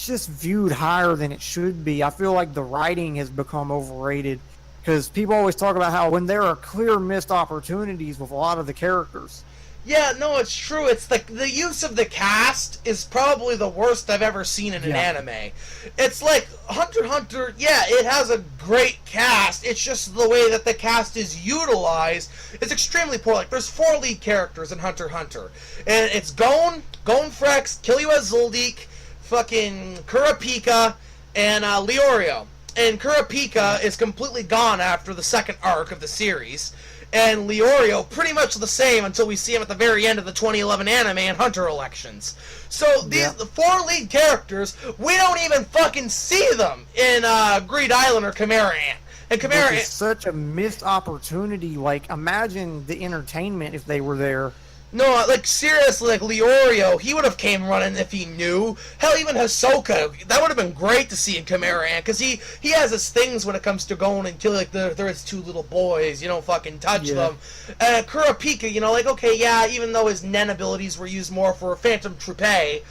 just viewed higher than it should be. I feel like the writing has become overrated because people always talk about how when there are clear missed opportunities with a lot of the characters. Yeah, no, it's true. It's the use of the cast is probably the worst I've ever seen in an anime. It's like Hunter x Hunter, yeah, it has a great cast. It's just the way that the cast is utilized is extremely poor. Like, there's 4 lead characters in Hunter x Hunter. And it's Gon Frex, Killua Zuldik, fucking Kurapika, and Leorio. And Kurapika is completely gone after the second arc of the series. And Leorio, pretty much the same until we see him at the very end of the 2011 anime and Hunter elections. So the 4 lead characters, we don't even fucking see them in Greed Island or Chimera Ant. And Chimera Ant is such a missed opportunity. Like, imagine the entertainment if they were there. No, like, seriously, like, Leorio, he would have came running if he knew. Hell, even Hisoka, that would have been great to see in Chimera Ant, because he has his things when it comes to going and killing, like, there is 2 little boys, you don't fucking touch them. Kurapika, you know, like, okay, yeah, even though his Nen abilities were used more for Phantom Troupe, he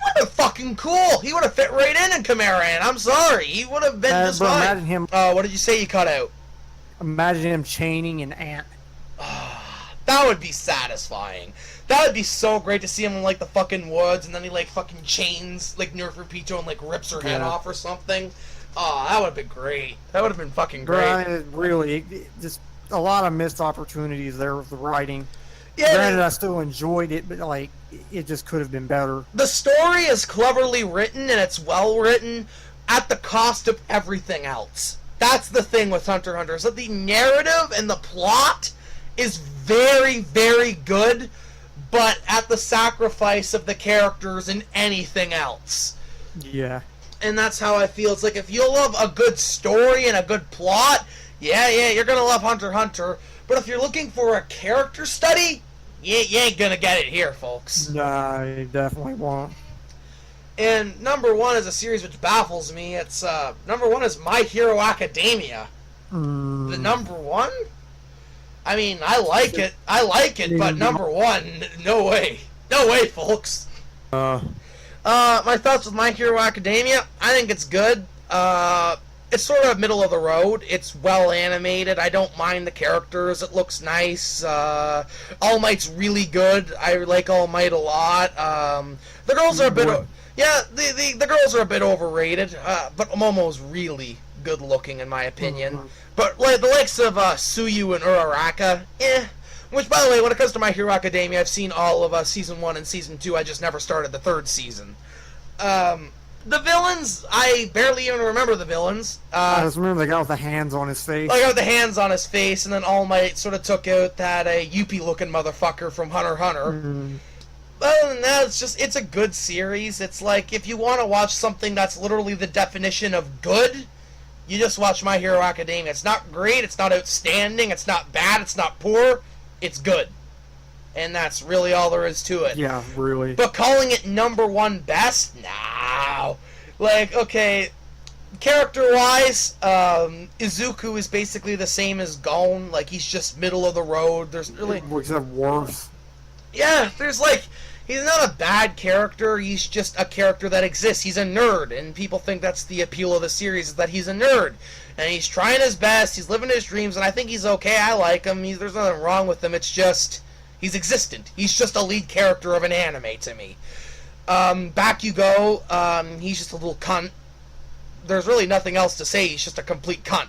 would have been fucking cool. He would have fit right in Chimera Ant. I'm sorry. He would have been just fine. Imagine him. What did you say you cut out? Imagine him chaining an ant. That would be satisfying. That would be so great to see him in, like, the fucking woods, and then he, like, fucking chains, like, Nerfer Pito and, like, rips her head off or something. Oh, that would have been great. That would have been fucking great. Right, really, just a lot of missed opportunities there with the writing. Yeah, granted, I still enjoyed it, but, like, it just could have been better. The story is cleverly written, and it's well written at the cost of everything else. That's the thing with Hunter x Hunter, is that the narrative and the plot is very, very good, but at the sacrifice of the characters and anything else. Yeah. And that's how I feel. It's like, if you love a good story and a good plot, yeah, you're gonna love Hunter x Hunter. But if you're looking for a character study, you ain't gonna get it here, folks. Nah, you definitely won't. And number 1 is a series which baffles me. It's, number 1 is My Hero Academia. The number 1? I mean, I like it, but number 1, no way. No way, folks. My thoughts with My Hero Academia, I think it's good. it's sort of middle of the road. It's well animated. I don't mind the characters. It looks nice. All Might's really good. I like All Might a lot. The girls are a bit... the girls are a bit overrated, but Momo's really good looking in my opinion. But like the likes of Suyu and Uraraka, Which, by the way, when it comes to My Hero Academia, I've seen all of Season 1 and Season 2. I just never started the third season. The villains, I barely even remember the villains. I just remember the guy with the hands on his face. The guy with the hands on his face, and then All Might sort of took out that Yuppie-looking motherfucker from Hunter x Hunter. Mm-hmm. Other than that, it's a good series. It's like, if you want to watch something that's literally the definition of good, you just watch My Hero Academia. It's not great, it's not outstanding, it's not bad, it's not poor, it's good. And that's really all there is to it. Yeah, really. But calling it number one best? No. Like, okay, character-wise, Izuku is basically the same as Gon. Like, he's just middle of the road. There's really... Except worse. Yeah, there's like... He's not a bad character, he's just a character that exists. He's a nerd, and people think that's the appeal of the series, is that he's a nerd. And he's trying his best, he's living his dreams, and I think he's okay. I like him. There's nothing wrong with him. It's just... He's existent. He's just a lead character of an anime to me. Bakugo, he's just a little cunt. There's really nothing else to say. He's just a complete cunt.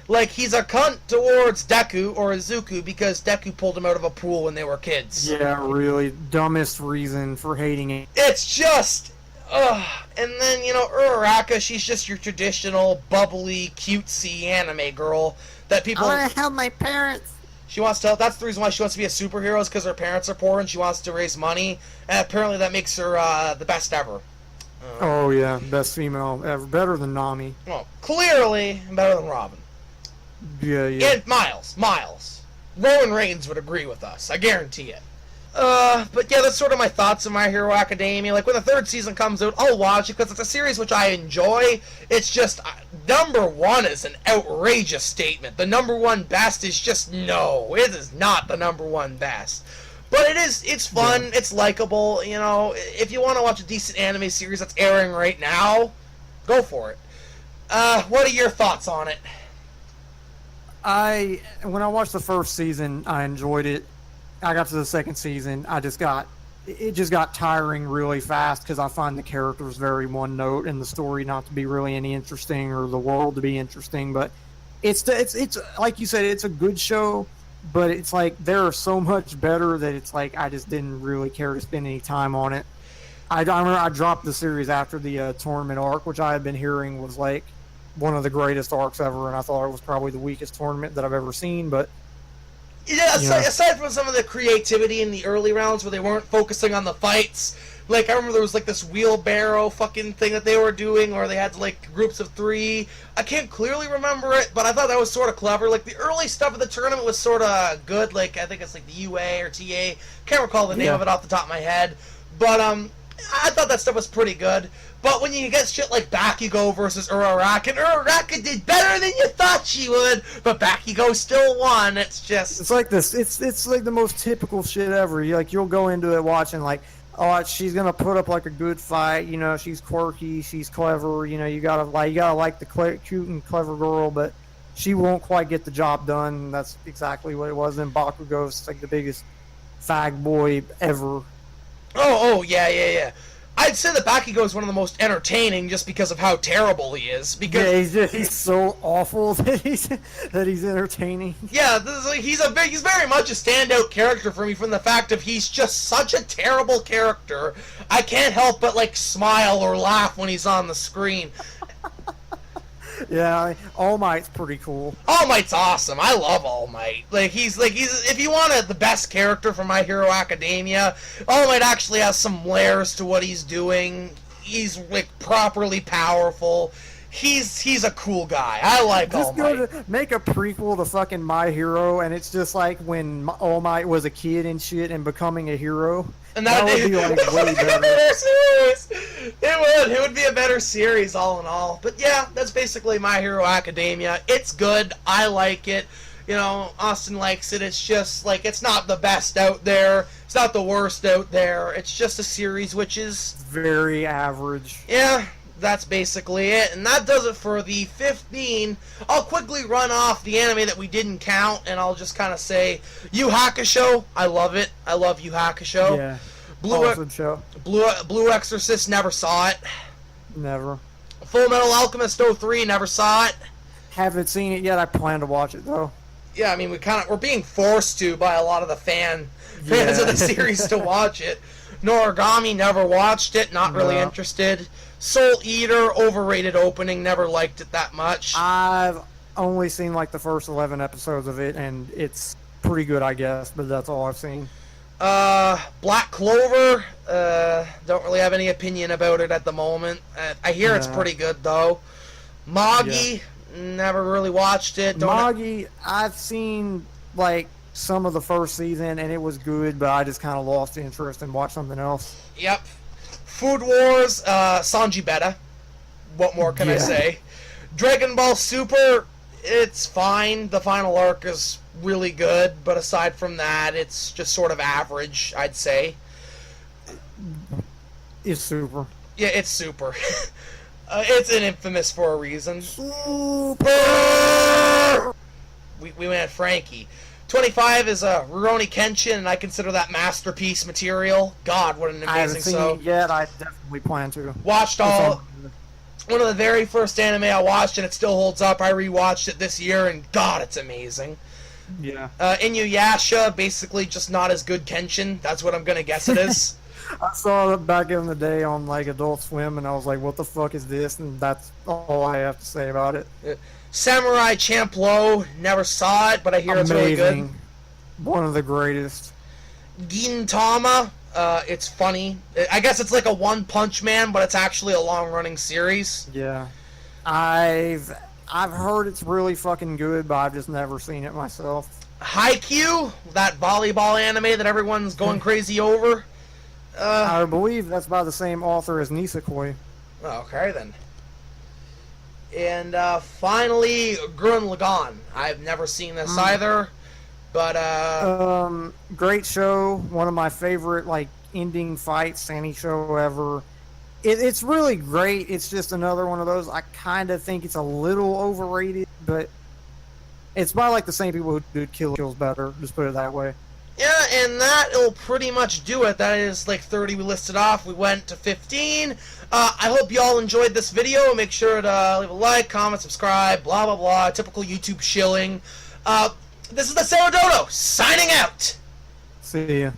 Like, he's a cunt towards Deku or Izuku because Deku pulled him out of a pool when they were kids. Yeah, really. Dumbest reason for hating it. It's just... And then, Uraraka, she's just your traditional, bubbly, cutesy anime girl that people... I want to help my parents. She wants to... That's the reason why she wants to be a superhero, is because her parents are poor and she wants to raise money. And apparently that makes her the best ever. Oh, yeah. Best female ever. Better than Nami. Well, clearly better than Robin. Yeah. And Miles. Roman Reigns would agree with us. I guarantee it. But yeah, that's sort of my thoughts on My Hero Academia. Like, when the third season comes out, I'll watch it because it's a series which I enjoy. It's just, number one is an outrageous statement. The number one best is just, no, it is not the number one best. But it's fun, it's likable, if you want to watch a decent anime series that's airing right now, go for it. What are your thoughts on it? When I watched the first season, I enjoyed it. I got to the second season, it just got tiring really fast because I find the characters very one note and the story not to be really any interesting or the world to be interesting. But it's like you said, it's a good show, but it's like they're so much better that it's like I just didn't really care to spend any time on it. I remember I dropped the series after the tournament arc, which I had been hearing was like one of the greatest arcs ever, and I thought it was probably the weakest tournament that I've ever seen, but... Yeah, aside from some of the creativity in the early rounds where they weren't focusing on the fights, like, I remember there was, like, this wheelbarrow fucking thing that they were doing, or they had, like, groups of 3. I can't clearly remember it, but I thought that was sort of clever. Like, the early stuff of the tournament was sort of good, like, I think it's, like, the UA or TA. Can't recall the name of it off the top of my head. But, I thought that stuff was pretty good. But when you get shit like Bakugo versus Uraraka, and Uraraka did better than you thought she would, but Bakugo still won, it's just... It's like this, it's like the most typical shit ever. You'll go into it watching like, oh, she's gonna put up like a good fight, she's quirky, she's clever, you gotta like the cute and clever girl, but she won't quite get the job done. That's exactly what it was. And Bakugo's like the biggest fag boy ever. Oh, yeah. I'd say that Bakugo is one of the most entertaining just because of how terrible he is. Because he's so awful that he's entertaining. Yeah, he's very much a standout character for me from the fact of he's just such a terrible character. I can't help but like smile or laugh when he's on the screen. Yeah, All Might's pretty cool. All Might's awesome. I love All Might. He's if you wanted the best character from My Hero Academia, All Might actually has some layers to what he's doing. He's like properly powerful. He's a cool guy. I like All Might. Just go to make a prequel to fucking My Hero, and it's just like when All Might was a kid and shit and becoming a hero. And that would be like way better. It would be a better series all in all. But yeah, that's basically My Hero Academia. It's good. I like it. Austin likes it. It's just like, it's not the best out there. It's not the worst out there. It's just a series which is very average. Yeah, that's basically it. And that does it for the 15. I'll quickly run off the anime that we didn't count, and I'll just kind of say Yu Hakusho. I love it. I love Yu Hakusho. Yeah. Blue, Awesome show. Blue Exorcist, never saw it. Never. Full Metal Alchemist 03, never saw it. Haven't seen it yet. I plan to watch it though. Yeah, I mean, we're being forced to by a lot of the fans of the series to watch it. Noragami, never watched it, not really interested. Soul Eater, overrated opening, never liked it that much. I've only seen like the first 11 episodes of it, and it's pretty good, I guess, but that's all I've seen. Black Clover, don't really have any opinion about it at the moment. I hear it's pretty good, though. Magi, never really watched it. Magi, I've seen like some of the first season, and it was good, but I just kind of lost interest and watched something else. Yep. Food Wars, Sanji Beta. What more can I say? Dragon Ball Super, it's fine. The final arc is really good, but aside from that, it's just sort of average, I'd say. It's super. Yeah, it's super. It's an infamous for a reason. Super! We went Frankie. 25 is Rurouni Kenshin, and I consider that masterpiece material. God, what an I amazing haven't seen it yet. I definitely plan to. Watched all... One of the very first anime I watched, and it still holds up. I rewatched it this year, and God, it's amazing. Yeah. Inuyasha, basically just not as good Kenshin. That's what I'm going to guess it is. I saw it back in the day on like Adult Swim, and I was like, what the fuck is this? And that's all I have to say about it. Samurai Champloo, never saw it, but I hear it's really good. One of the greatest. Gintama, it's funny. I guess it's like a One Punch Man, but it's actually a long-running series. Yeah. I've heard it's really fucking good, but I've just never seen it myself. Haikyuu, that volleyball anime that everyone's going crazy over. I believe that's by the same author as Nisekoi. Okay, then. And finally, Gurren Lagann. I've never seen this either, but great show. One of my favorite like ending fights any show ever. It's really great. It's just another one of those. I kind of think it's a little overrated, but it's by like the same people who do Kills Better. Just put it that way. Yeah, and that'll pretty much do it. That is like 30 we listed off. We went to 15. I hope you all enjoyed this video. Make sure to leave a like, comment, subscribe, blah, blah, blah. Typical YouTube shilling. This is the Sailor Dodo, signing out. See ya.